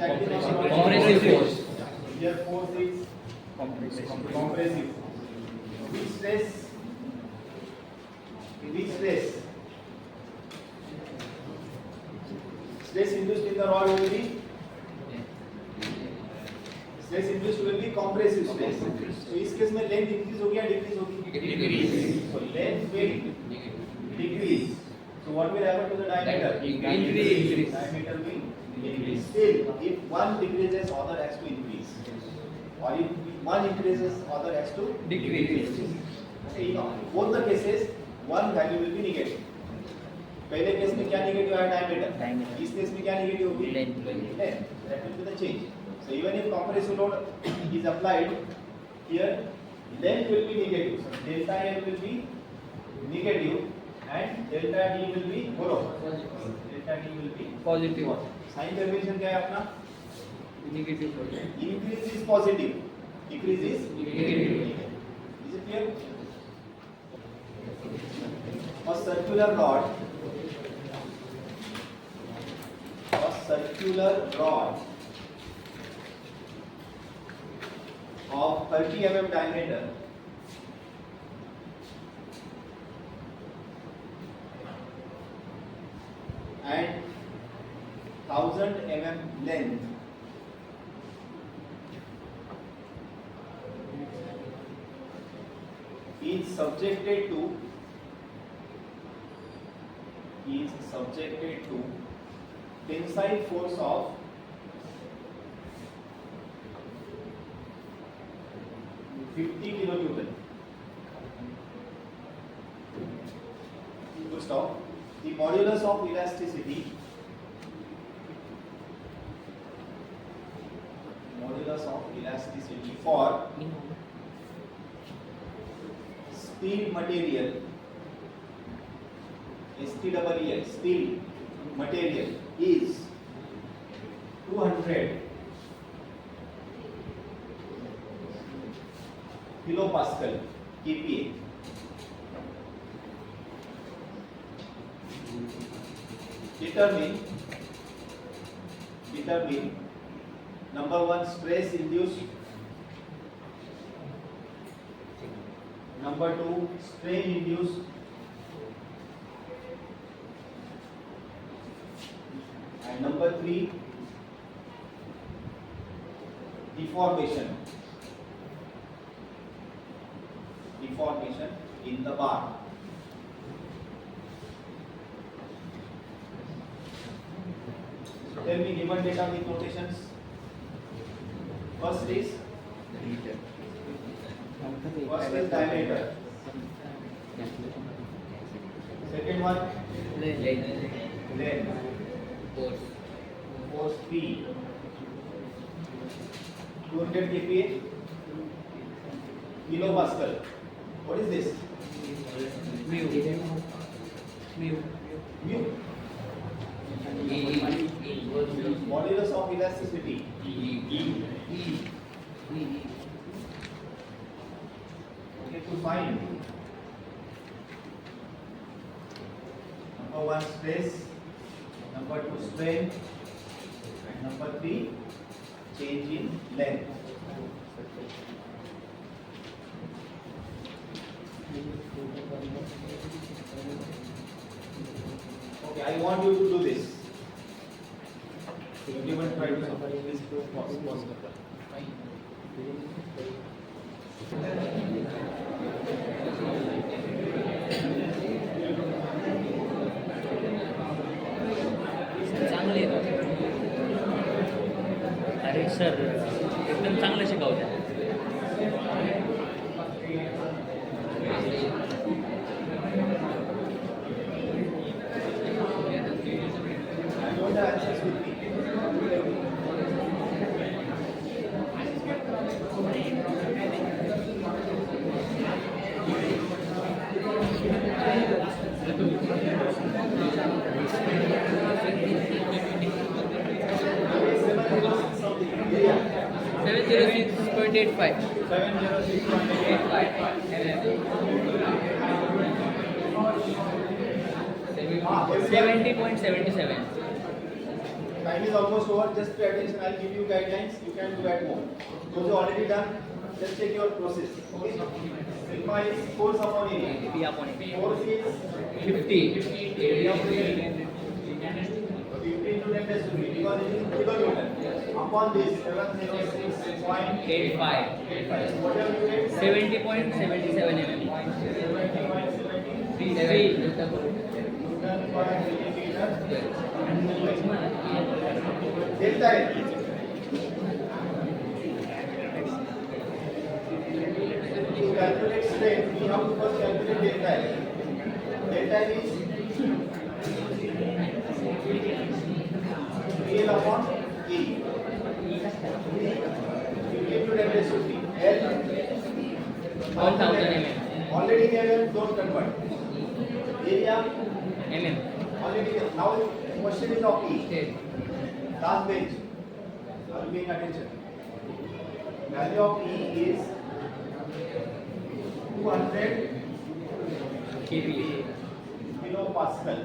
acting on the Compressive force. Here force is compressive. Which stress? Stress induced in the rod will be compressive stress. So इस case में length increase होगी या decrease होगी? Decrease. So length will decrease. So what will happen to the diameter? Increase. Diameter will increase. Still, if one decreases, other has to increase. Or if one increases, other has to Decrease. Okay, in both the cases, one value will be negative. पहले case में क्या negative आया? Diameter. इस case में क्या negative होगी? Length. That will be the change. So even if compressive load is applied, here length will be negative. So delta L will be negative and delta D will be delta D will be Positive. Sign convention क्या है अपना? Negative. Increase is positive, decrease is Negative. Is it clear? A circular rod of 30 mm diameter and 1000 mm length is subjected to tensile force of 50 kilonewton. Full stop. The modulus of elasticity for steel material, STEEL, steel material is 200 kilopascal kPa. Determine number one, stress induced, number two, strain induced, and number three, deformation in the bar. Tell me given data with notations. First is diameter. Second one, length. Force P. 200 kPa. Kilopascal. What is this? Mu. Modulus of elasticity. Okay, to find number one, stress, number two, strain, and number three, change in length. Okay, I want you to do this. Everyone try to this pause. चांगले अरे sir एकदम चांगलं शिकवतात. Don't the answers with me. Seven 706.85. 70.77. Time is almost over. Just pay attention. I'll give you guidelines. You can do at home. Those who already done, just check your process. Okay. Sigma is force upon area. P upon A. Force is 50. area of the 50 into 10 raised to 3 because it is kilonewton. Upon this 706.85. 85. What have you get? 70.77 mm. 70.73 Newton per millimeter. Delta L. To calculate strength, we have to first calculate delta L. Delta L is PL upon E. You give to 10 raised to 3. L 1000 mm. already there, don't convert. Area Mm. already there. Now question is of E. Last page. Are you paying attention? Value of E is 200 kPa. kilopascal.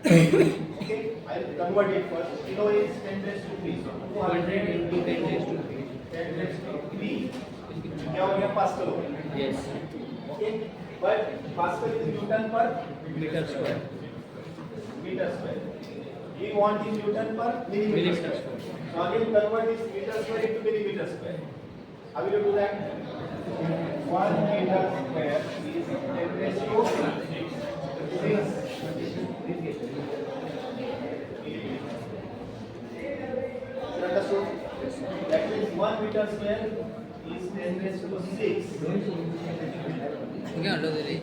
Okay, I'll convert it first. Kilo is 10 raised to 3. So 200 into 10 raised to 3. 10 raised to 3. क्या हो गया pascal हो गया. Yes. Okay, but Pascal is Newton per Meter square. meter square. We want in Newton per millimeter Millimeter square. square. So again convert this meter square into millimeter square. How will you do that? 1 meter square is 10 raised to 6. Understood? That means 1 meter square is 10 raised to 6. क्या लो दे ले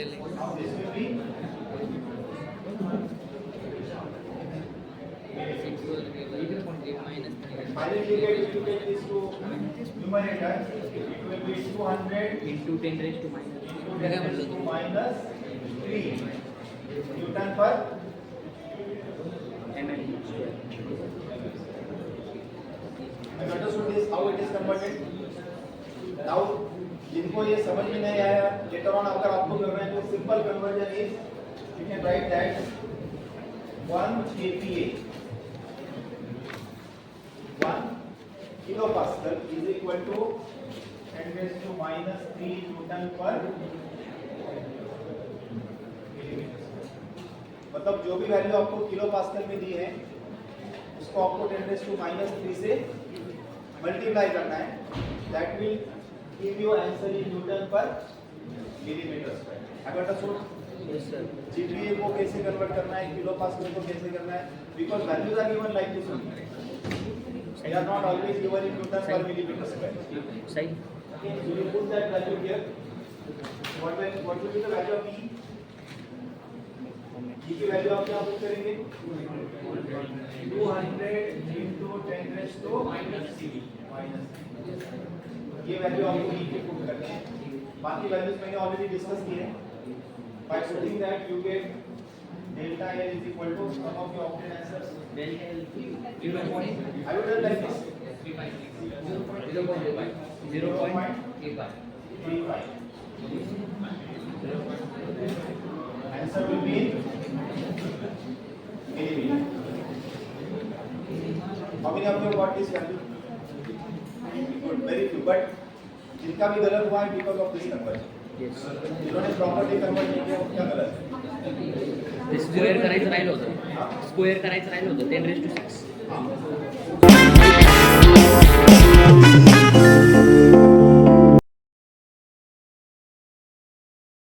ले. Now this will be finally you get this to numerator. It will be 200 into 10 raised to minus. minus 3 Newton per mm square. I understood this how it is converted. Now जिनको ये समझ में नहीं आया later on अगर आपको करना है तो simple conversion is you can write that 1 kPa 1 kilopascal is equal to 10 raised to minus 3 Newton per मतलब जो भी वैल्यू आपको किलो पास्कल में दी है उसको आपको 10 रेज़ टू माइनस 3 से मल्टीप्लाई करना है. That will give you answer in newton per millimetre square. Have understood? Yes sir. GPA को कैसे कन्वर्ट करना है, किलो पास्कल को कैसे करना है, because values are given like this only. They are not always given in Newton per millimeter square. सही. Okay, so you put that value here. What will be the value of E? E की value आप क्या put करेंगे? 200 into 10 raised to minus 3. ये value आपको E की put करनी है. बाकी वैल्यूज मैंने ऑलरेडी डिस्कस किए हैं. By putting that you get delta L is equal to some of your opted answers. Delta L. I will done like this. 0.85. 35. Answer will be millimeter. How many of you got this value? Good, very few. But जिनका भी गलत हुआ है because of this conversion. Yes. जिन्होंने property convert नहीं किया उनका गलत है. ते स्क्वेअर करायचं राहिलं होतं. स्क्वेअर करायचं राहिलं होतं 10 raised to 6. हाँ.